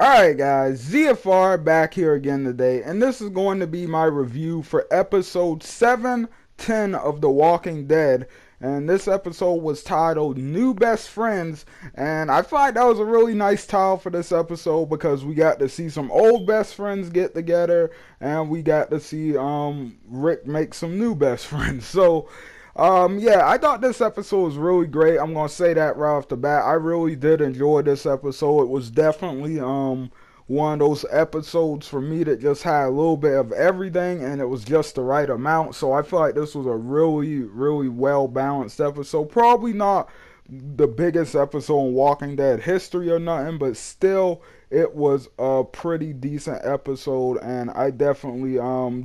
Alright guys, ZFR back here again today, and this is going to be my review for episode 710 of The Walking Dead. And this episode was titled New Best Friends, and I feel like that was a really nice title for this episode because we got to see some old best friends get together, and we got to see Rick make some new best friends. Yeah, I thought this episode was really great. I'm gonna say that right off the bat. I really did enjoy this episode. It was definitely one of those episodes for me that just had a little bit of everything, and it was just the right amount. So I feel like this was a really well balanced episode. Probably not the biggest episode in Walking Dead history or nothing, but still it was a pretty decent episode, and I definitely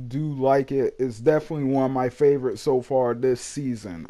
do like it. It's definitely one of my favorites so far this season.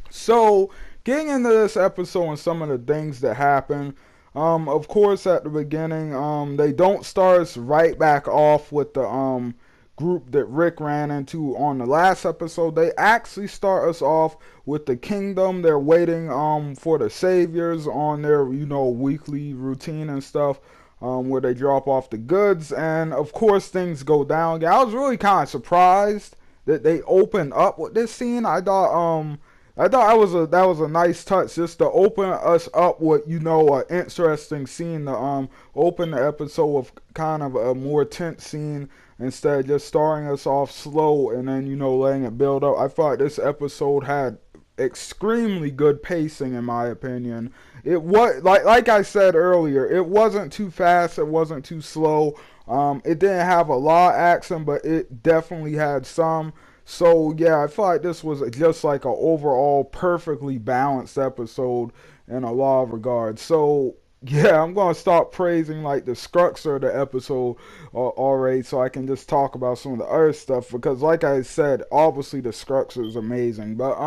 So getting into this episode and some of the things that happen. Of course, at the beginning, they don't start us right back off with the group that Rick ran into on the last episode. They actually start us off with the kingdom. They're waiting for the saviors on their weekly routine and stuff, where they drop off the goods, and of course things go down. Yeah, I was really kind of surprised that they opened up with this scene. I thought that was a nice touch, just to open us up with an interesting scene to open the episode with kind of a more tense scene instead of just starting us off slow and then letting it build up. I thought this episode had extremely good pacing in my opinion. It was like I said earlier, it wasn't too fast, it wasn't too slow. It didn't have a lot of action, but it definitely had some. So yeah, I feel like this was just like an overall perfectly balanced episode in a lot of regards. So yeah, I'm gonna stop praising like the structure of the episode already, so I can just talk about some of the other stuff, because like I said, obviously the structure is amazing. But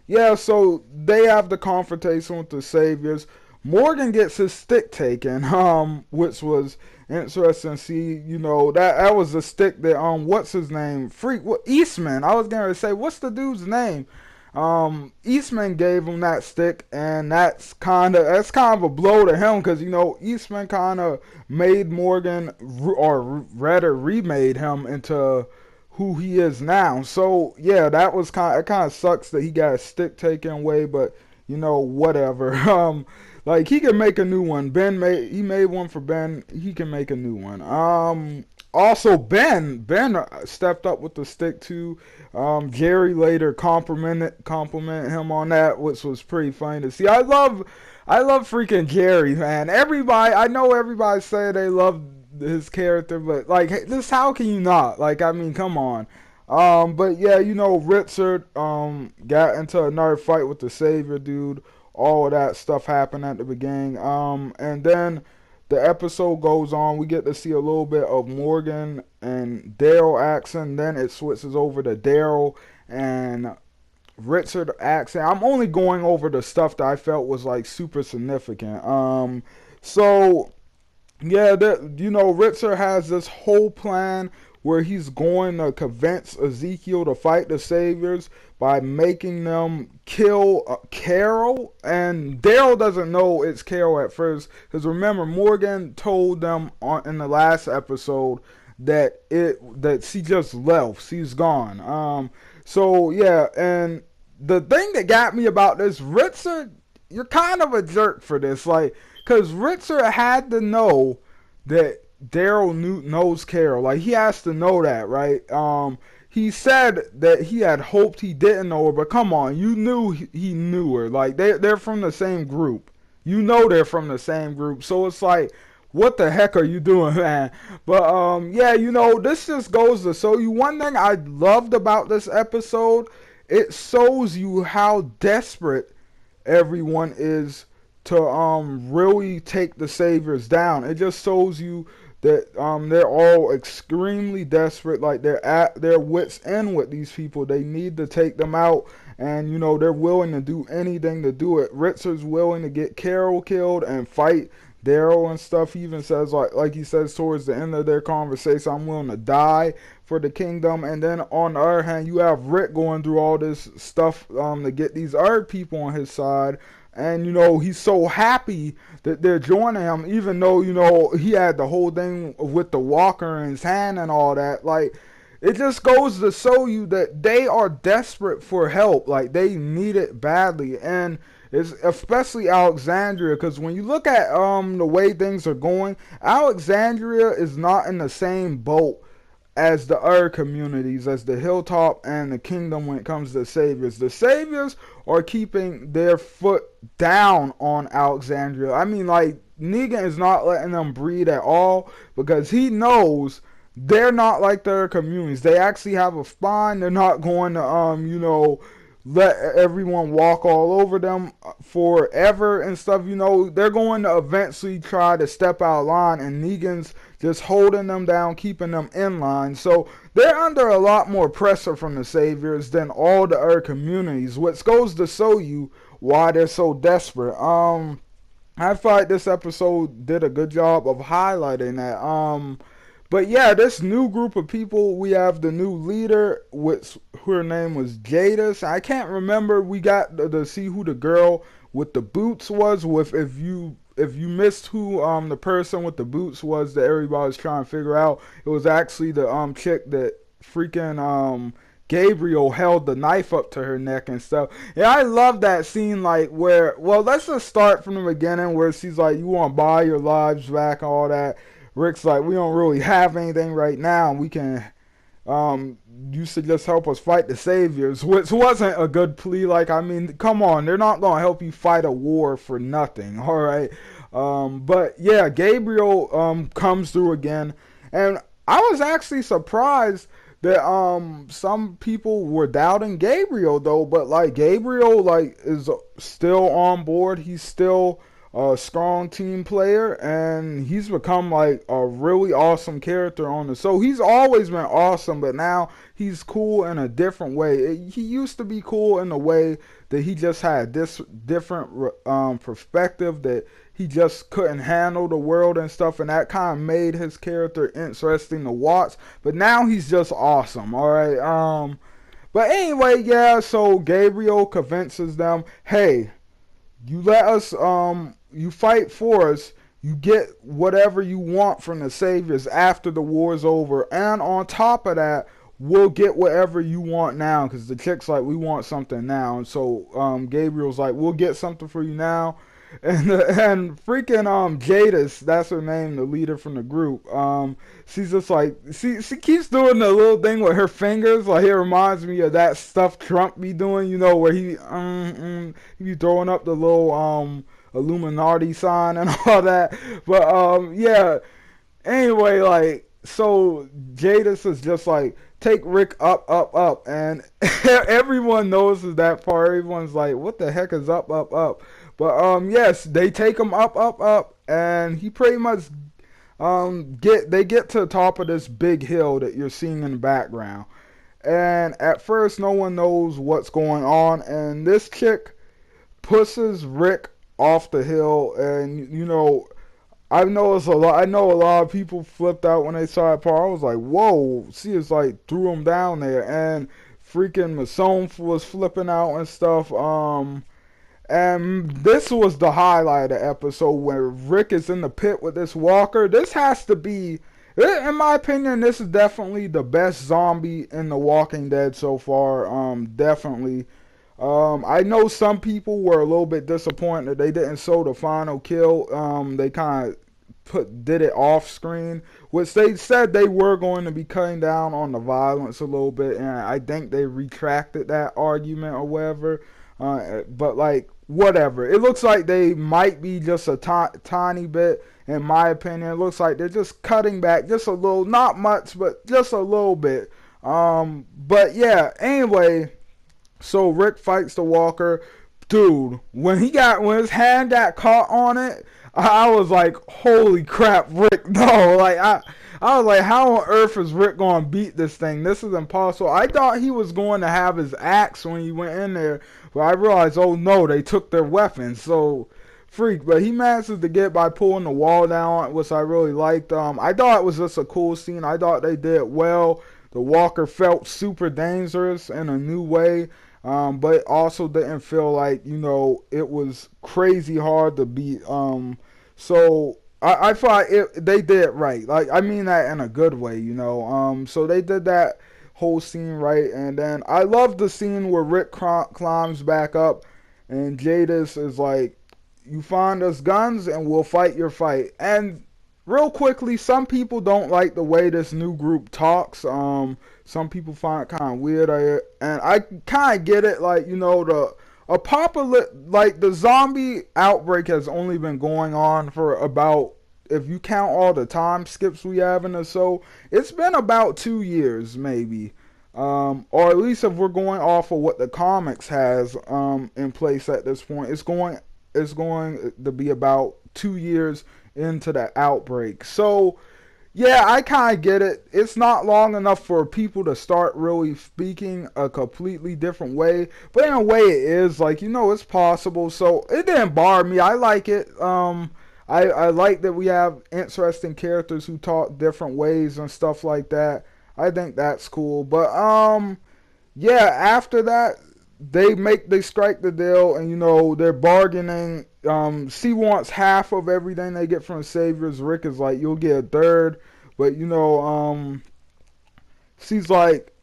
yeah, so they have the confrontation with the saviors. Morgan gets his stick taken, which was interesting to see. That was the stick that what's his name? Eastman. I was gonna say, what's the dude's name? Eastman gave him that stick, and that's kind of a blow to him, because Eastman kind of made Morgan, or rather remade him into who he is now. So yeah, it kind of sucks that he got a stick taken away, but whatever. Like, he can make a new one. He made one for Ben. He can make a new one. Also, Ben stepped up with the stick too. Jerry later complimented him on that, which was pretty funny to see. I love freaking Jerry, man. I know everybody say they love his character, but like, this, how can you not? Like, I mean, come on. But yeah, Richard got into another fight with the Savior dude. All of that stuff happened at the beginning. And then the episode goes on. We get to see a little bit of Morgan and Daryl action. Then it switches over to Daryl and Richard action. I'm only going over the stuff that I felt was like super significant. So yeah, Richard has this whole plan where he's going to convince Ezekiel to fight the Saviors by making them kill Carol. And Daryl doesn't know it's Carol at first, because remember, Morgan told them in the last episode that she just left. She's gone. So yeah, and the thing that got me about this, Richard, you're kind of a jerk for this, like, because Richard had to know that Daryl knows Carol. Like, he has to know that, right? He said that he had hoped he didn't know her, but come on, you knew he knew her. Like, they're from the same group. They're from the same group. So it's like, what the heck are you doing, man? But yeah, this just goes to show you one thing I loved about this episode. It shows you how desperate everyone is to really take the Saviors down. It just shows you that they're all extremely desperate. Like, they're at their wits' end with these people. They need to take them out, and they're willing to do anything to do it. Richard's willing to get Carol killed and fight Daryl and stuff. He even says, like he says towards the end of their conversation, I'm willing to die for the kingdom. And then on the other hand, you have Rick going through all this stuff to get these other people on his side. And, he's so happy that they're joining him, even though, he had the whole thing with the walker in his hand and all that. Like, it just goes to show you that they are desperate for help. Like, they need it badly. And it's especially Alexandria, because when you look at the way things are going, Alexandria is not in the same boat as the other communities, as the Hilltop and the Kingdom when it comes to the Saviors. The Saviors are keeping their foot down on Alexandria. I mean, like, Negan is not letting them breed at all because he knows they're not like their communities. They actually have a spine. They're not going to, let everyone walk all over them forever and stuff. They're going to eventually try to step out of line, and Negan's just holding them down, keeping them in line. So they're under a lot more pressure from the Saviors than all the other communities, which goes to show you why they're so desperate. I feel like this episode did a good job of highlighting that. But yeah, this new group of people, we have the new leader, which her name was Jadis. I can't remember. We got to see who the girl with the boots was. With if you missed who the person with the boots was that everybody was trying to figure out, it was actually the chick that freaking Gabriel held the knife up to her neck and stuff. And I love that scene, like, where, well, let's just start from the beginning where she's like, you want to buy your lives back and all that. Rick's like, we don't really have anything right now, and we can, you should just help us fight the Saviors, which wasn't a good plea. Like, I mean, come on, they're not going to help you fight a war for nothing, alright? But yeah, Gabriel, comes through again, and I was actually surprised that, some people were doubting Gabriel, though, but, like, Gabriel, like, is still on board. He's still a strong team player, and he's become like a really awesome character on the show. He's always been awesome, but now he's cool in a different way. He used to be cool in the way that he just had this different perspective, that he just couldn't handle the world and stuff, and that kind of made his character interesting to watch. But now he's just awesome. All right. But anyway, yeah. So Gabriel convinces them, hey, you let us, you fight for us, you get whatever you want from the Saviors after the war's over, and on top of that, we'll get whatever you want now, because the chick's like, we want something now. And so Gabriel's like, we'll get something for you now. And freaking Jadis, that's her name, the leader from the group, she's just like, she keeps doing the little thing with her fingers. Like, it reminds me of that stuff Trump be doing, where he be throwing up the little Illuminati sign and all that. But yeah, anyway, like, so Jadis is just like, take Rick up, up, up, and everyone knows that part. Everyone's like, what the heck is up, up, up? But yes, they take him up, up, up, and he pretty much they get to the top of this big hill that you're seeing in the background. And at first, no one knows what's going on, and this chick pushes Rick off the hill, and I know a lot of people flipped out when they saw that part. I was like, whoa, she is like threw him down there, and freaking Masson was flipping out and stuff. And this was the highlight of the episode, where Rick is in the pit with this walker. This has to be, in my opinion, this is definitely the best zombie in The Walking Dead so far. Definitely. I know some people were a little bit disappointed that they didn't show the final kill. They kind of did it off screen, which they said they were going to be cutting down on the violence a little bit, and I think they retracted that argument or whatever. But like, whatever. It looks like they might be just a tiny bit, in my opinion. It looks like they're just cutting back just a little, not much, but just a little bit. But yeah, anyway, so Rick fights the walker. Dude, when his hand got caught on it, I was like, holy crap, Rick, no. Like, I was like, how on earth is Rick going to beat this thing? This is impossible. I thought he was going to have his axe when he went in there, but I realized, oh no, they took their weapons. So, freak. But he manages to get by pulling the wall down, which I really liked. I thought it was just a cool scene. I thought they did well. The walker felt super dangerous in a new way. but it also didn't feel like, you know, it was crazy hard to beat. So I thought they did it right. Like, I mean that in a good way, you know. So they did that whole scene right, and then I love the scene where Rick climbs back up, and Jadis is like, "You find us guns, and we'll fight your fight." And real quickly, some people don't like the way this new group talks. Some people find it kind of weird, and I kind of get it. Like, you know, the zombie outbreak has only been going on for about, if you count all the time skips we have in the show, it's been about 2 years maybe. Or at least if we're going off of what the comics has in place at this point, it's going to be about 2 years into the outbreak. So yeah, I kind of get it. It's not long enough for people to start really speaking a completely different way, but in a way it is, like, you know, it's possible. So it didn't bother me. I like it. I like that we have interesting characters who talk different ways and stuff like that. I think that's cool. But yeah, after that, they strike the deal, and, you know, they're bargaining. C wants half of everything they get from the Saviors. Rick is like, "You'll get a third," but, you know, C's like,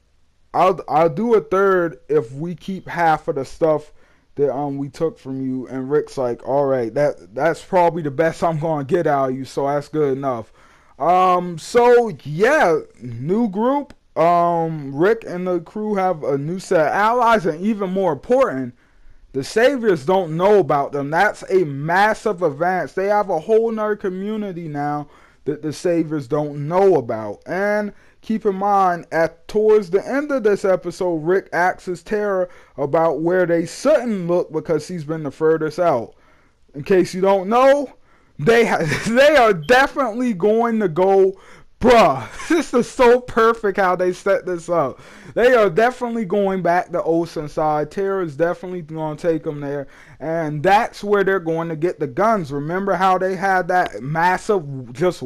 "I'll do a third if we keep half of the stuff that we took from you." And Rick's like, "All right, that's probably the best I'm gonna get out of you, so that's good enough." So yeah, new group. Rick and the crew have a new set of allies, and even more important, the Saviors don't know about them. That's a massive advance. They have a whole nother community now that the Saviors don't know about. And keep in mind, towards the end of this episode, Rick asks Tara about where they shouldn't look because she's been the furthest out. In case you don't know, they are definitely going to go. Bruh, this is so perfect how they set this up. They are definitely going back to Oceanside. Tara's definitely going to take them there. And that's where they're going to get the guns. Remember how they had that massive just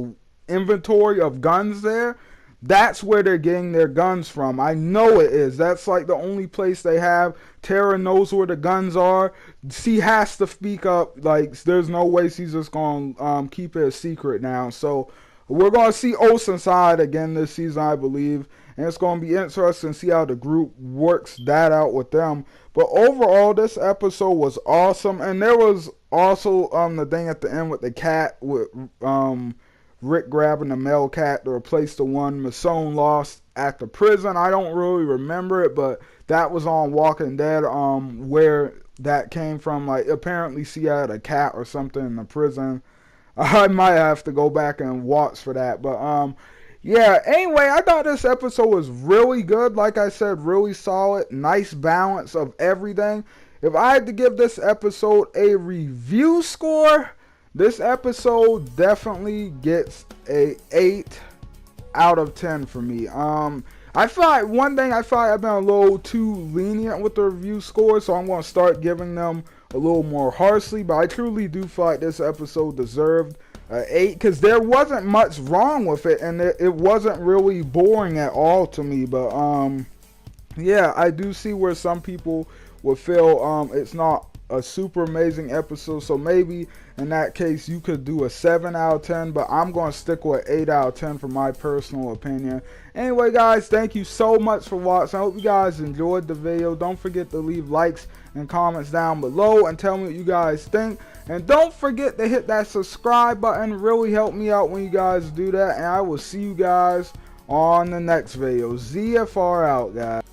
inventory of guns there? That's where they're getting their guns from. I know it is. That's like the only place they have. Tara knows where the guns are. She has to speak up. Like, there's no way she's just going to keep it a secret now. So we're going to see Oceanside again this season, I believe. And it's going to be interesting to see how the group works that out with them. But overall, this episode was awesome. And there was also the thing at the end with the cat, with Rick grabbing the male cat to replace the one Michonne lost at the prison. I don't really remember it, but that was on Walking Dead, where that came from. Like, apparently she had a cat or something in the prison. I might have to go back and watch for that. But yeah, anyway, I thought this episode was really good. Like I said, really solid. Nice balance of everything. If I had to give this episode a review score, this episode definitely gets a 8 out of 10 for me. I feel like I've been a little too lenient with the review score, so I'm going to start giving them a little more harshly. But I truly do feel like this episode deserved an 8, because there wasn't much wrong with it, and it wasn't really boring at all to me. But yeah, I do see where some people would feel it's not a super amazing episode, so maybe in that case you could do a 7 out of 10, but I'm going to stick with 8 out of 10 for my personal opinion. Anyway guys, thank you so much for watching. I hope you guys enjoyed the video. Don't forget to leave likes and comments down below and tell me what you guys think, and don't forget to hit that subscribe button. It really help me out when you guys do that, and I will see you guys on the next video. ZFR out, guys.